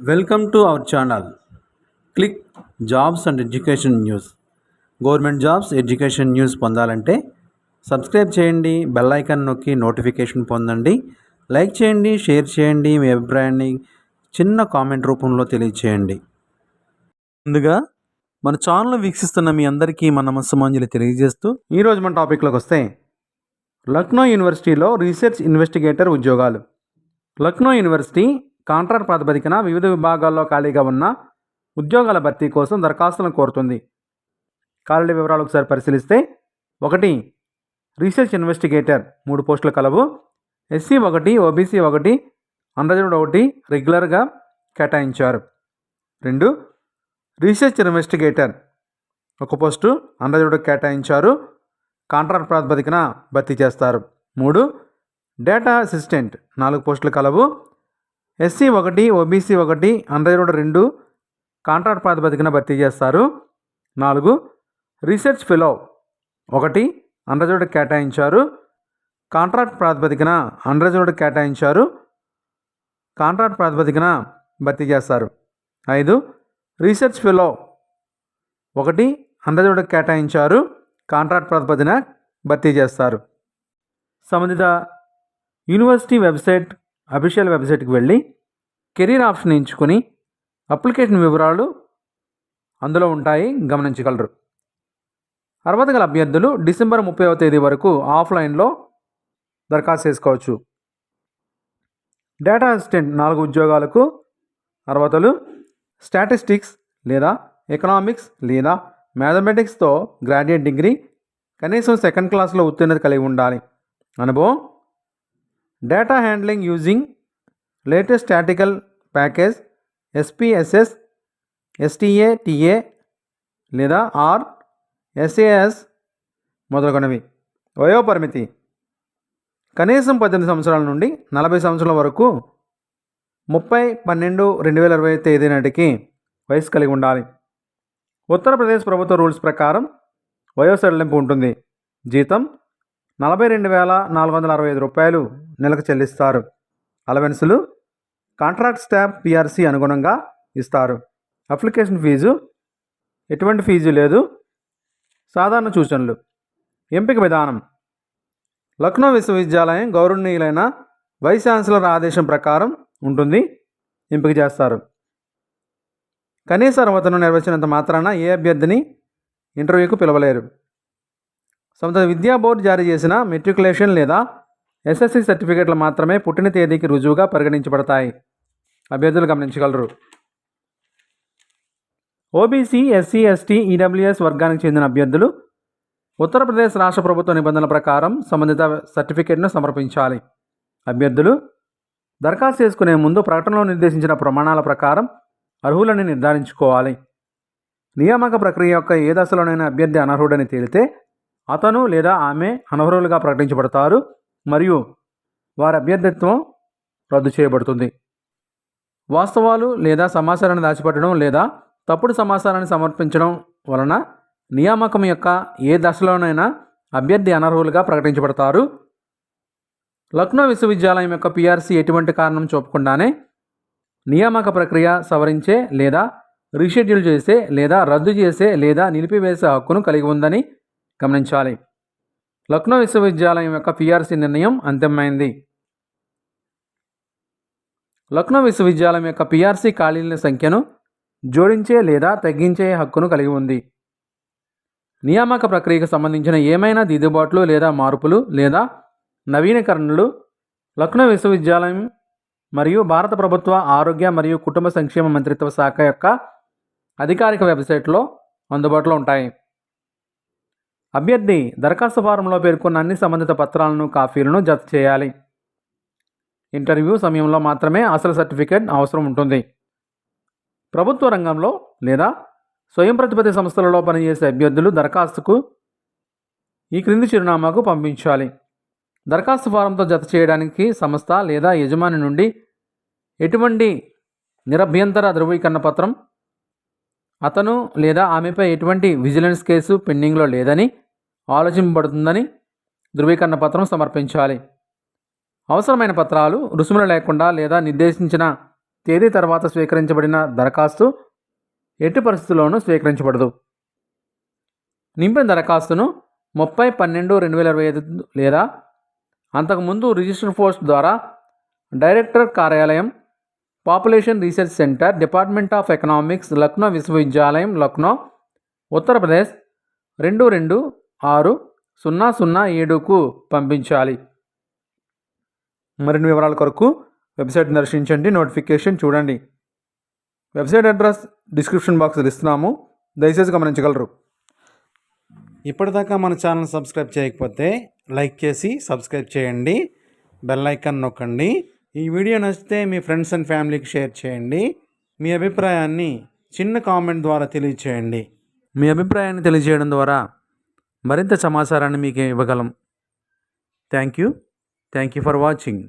Welcome to our channel. Click jobs and education news. Government jobs, education news పొందాలంటే subscribe చేయండి, bell icon నొక్కి notification పొందండి. Like చేయండి, share చేయండి, మీ అభిప్రాయాన్ని చిన్న కామెంట్ రూపంలో తెలియచేయండి. ముందుగా మన ఛానల్ వీక్షిస్తున్న మీ అందరికీ మన నమస్సుమాంజలి తెలియజేస్తూ ఈరోజు మన టాపిక్లోకి వస్తే లక్నో యూనివర్సిటీలో రీసెర్చ్ ఇన్వెస్టిగేటర్ ఉద్యోగాలు. లక్నో యూనివర్సిటీ కాంట్రాక్ట్ ప్రాతిపదికన వివిధ విభాగాల్లో ఖాళీగా ఉన్న ఉద్యోగాల భర్తీ కోసం దరఖాస్తులను కోరుతుంది. ఖాళీ వివరాలు ఒకసారి పరిశీలిస్తే 1 రీసెర్చ్ ఇన్వెస్టిగేటర్ 3 పోస్టులు కలవు. SC 1, OBC 1, అన్రిజర్వ్డ్ 1 రెగ్యులర్గా కేటాయించారు. 2 రీసెర్చ్ ఇన్వెస్టిగేటర్ 1 పోస్టు అన్రిజర్వ్డ్ కేటాయించారు, కాంట్రాక్ట్ ప్రాతిపదికన భర్తీ చేస్తారు. 3 డేటా అసిస్టెంట్ 4 పోస్టులు కలవు. SC 1, OBC 1, అన్రిజర్వ్డ్ 2 కాంట్రాక్ట్ ప్రాతిపదికన భర్తీ చేస్తారు. 4 రీసెర్చ్ ఫెలో 1 అన్రిజర్వ్డ్ కేటాయించారు, కాంట్రాక్ట్ ప్రాతిపదికన భర్తీ చేస్తారు. 5 రీసెర్చ్ ఫెలో 1 అన్రిజర్వ్డ్ కేటాయించారు, కాంట్రాక్ట్ ప్రాతిపదికన భర్తీ చేస్తారు. సంబంధిత యూనివర్సిటీ వెబ్సైట్ అఫీషియల్ వెబ్సైట్కి వెళ్ళి కెరీర్ ఆప్షన్ ఎంచుకొని అప్లికేషన్ వివరాలు అందులో ఉంటాయి, గమనించగలరు. అర్హత గల అభ్యర్థులు డిసెంబర్ 30వ తేదీ వరకు ఆఫ్లైన్లో దరఖాస్తు చేసుకోవచ్చు. డేటా అసిస్టెంట్ 4 ఉద్యోగాలకు అర్హతలు: స్టాటిస్టిక్స్ లేదా ఎకనామిక్స్ లేదా మ్యాథమెటిక్స్తో గ్రాడ్యుయేట్ డిగ్రీ, కనీసం 2nd క్లాస్లో ఉత్తీర్ణత కలిగి ఉండాలి. అనుభవం: data handling using latest statistical package, SPSS, STATA లేదా SAS మొదలగునవి. వయోపరిమితి: కనీసం 18 సంవత్సరాల నుండి 40 సంవత్సరాల వరకు 30/12/2020 తేదీ నాటికి వయసు కలిగి ఉండాలి. ఉత్తరప్రదేశ్ ప్రభుత్వ రూల్స్ ప్రకారం వయో సడలింపు ఉంటుంది. జీతం 42,465 రూపాయలు నెలకు చెల్లిస్తారు. అలవెన్సులు కాంట్రాక్ట్ స్టాఫ్ PRC అనుగుణంగా ఇస్తారు. అప్లికేషన్ ఫీజు: ఎటువంటి ఫీజు లేదు. సాధారణ సూచనలు. ఎంపిక విధానం: లక్నో విశ్వవిద్యాలయం గౌరవనీయులైన వైస్ ఛాన్సలర్ ఆదేశం ప్రకారం ఉంటుంది, ఎంపిక చేస్తారు. కనీస అర్హతను నిర్వచించినంత మాత్రాన ఏ అభ్యర్థిని ఇంటర్వ్యూకు పిలవలేరు. సంబంధిత విద్యా బోర్డు జారీ చేసిన మెట్రికులేషన్ లేదా SSC సర్టిఫికేట్లు మాత్రమే పుట్టిన తేదీకి రుజువుగా పరిగణించబడతాయి. అభ్యర్థులు గమనించగలరు. OBC, SC, ST, EWS వర్గానికి చెందిన అభ్యర్థులు ఉత్తరప్రదేశ్ రాష్ట్ర ప్రభుత్వ నిబంధనల ప్రకారం సంబంధిత సర్టిఫికేట్ను సమర్పించాలి. అభ్యర్థులు దరఖాస్తు చేసుకునే ముందు ప్రకటనలో నిర్దేశించిన ప్రమాణాల ప్రకారం అర్హులని నిర్ధారించుకోవాలి. నియామక ప్రక్రియ యొక్క ఏ దశలోనైనా అభ్యర్థి అనర్హుడని తేలితే అతను లేదా ఆమె అనర్హులుగా ప్రకటించబడతారు మరియు వారి అభ్యర్థిత్వం రద్దు చేయబడుతుంది. వాస్తవాలు లేదా సమాచారాన్ని దాచిపెట్టడం లేదా తప్పుడు సమాచారాన్ని సమర్పించడం వలన నియామకం యొక్క ఏ దశలోనైనా అభ్యర్థి అనర్హులుగా ప్రకటించబడతారు. లక్నో విశ్వవిద్యాలయం యొక్క PRC ఎటువంటి కారణం చూపకుండానే నియామక ప్రక్రియ సవరించే లేదా రీషెడ్యూల్ చేసే లేదా రద్దు చేసే లేదా నిలిపివేసే హక్కును కలిగి ఉందని గమనించాలి. లక్నో విశ్వవిద్యాలయం యొక్క PRC నిర్ణయం అంతిమమైంది. లక్నో విశ్వవిద్యాలయం యొక్క PRC ఖాళీల సంఖ్యను జోడించే లేదా తగ్గించే హక్కును కలిగి ఉంది. నియామక ప్రక్రియకు సంబంధించిన ఏమైనా దిద్దుబాట్లు లేదా మార్పులు లేదా నవీకరణలు లక్నో విశ్వవిద్యాలయం మరియు భారత ప్రభుత్వ ఆరోగ్య మరియు కుటుంబ సంక్షేమ మంత్రిత్వ శాఖ యొక్క అధికారిక వెబ్సైట్లో అందుబాటులో ఉంటాయి. అభ్యర్థి దరఖాస్తు ఫారంలో పేర్కొన్న అన్ని సంబంధిత పత్రాలను, కాపీలను జత చేయాలి. ఇంటర్వ్యూ సమయంలో మాత్రమే అసలు సర్టిఫికేట్ అవసరం ఉంటుంది. ప్రభుత్వ రంగంలో లేదా స్వయం ప్రతిపత్తి సంస్థలలో పనిచేసే అభ్యర్థులు దరఖాస్తుకు ఈ క్రింది చిరునామాకు పంపించాలి. దరఖాస్తు ఫారంతో జత చేయడానికి సంస్థ లేదా యజమాని నుండి ఎటువంటి నిరభ్యంతర ధృవీకరణ పత్రం, అతను లేదా ఆమెపై ఎటువంటి విజిలెన్స్ కేసు పెండింగ్లో లేదని ఆలోచింపబడుతుందని ధృవీకరణ పత్రం సమర్పించాలి. అవసరమైన పత్రాలు రుసుములు లేకుండా లేదా నిర్దేశించిన తేదీ తర్వాత స్వీకరించబడిన దరఖాస్తు ఎట్టి పరిస్థితుల్లోనూ స్వీకరించబడదు. నింపిన దరఖాస్తును 30/12/2025 లేదా అంతకుముందు రిజిస్టర్ పోస్ట్ ద్వారా డైరెక్టర్ కార్యాలయం, population research centre, department of economics, Lucknow విశ్వవిద్యాలయం, లక్నో, ఉత్తరప్రదేశ్ 226007కు పంపించాలి. మరిన్ని వివరాల కొరకు వెబ్సైట్ దర్శించండి, నోటిఫికేషన్ చూడండి. వెబ్సైట్ అడ్రస్ డిస్క్రిప్షన్ బాక్స్లో ఇస్తున్నాము, దయచేసి గమనించగలరు. ఇప్పటిదాకా మన ఛానల్ సబ్స్క్రైబ్ చేయకపోతే లైక్ చేసి సబ్స్క్రైబ్ చేయండి, బెల్ ఐకాన్ నొక్కండి. ఈ వీడియో నచ్చితే మీ ఫ్రెండ్స్ అండ్ ఫ్యామిలీకి షేర్ చేయండి. మీ అభిప్రాయాన్ని చిన్న కామెంట్ ద్వారా తెలియచేయండి. మీ అభిప్రాయాన్ని తెలియజేయడం ద్వారా మరింత సమాచారాన్ని మీకు ఇవ్వగలం. Thank you for watching.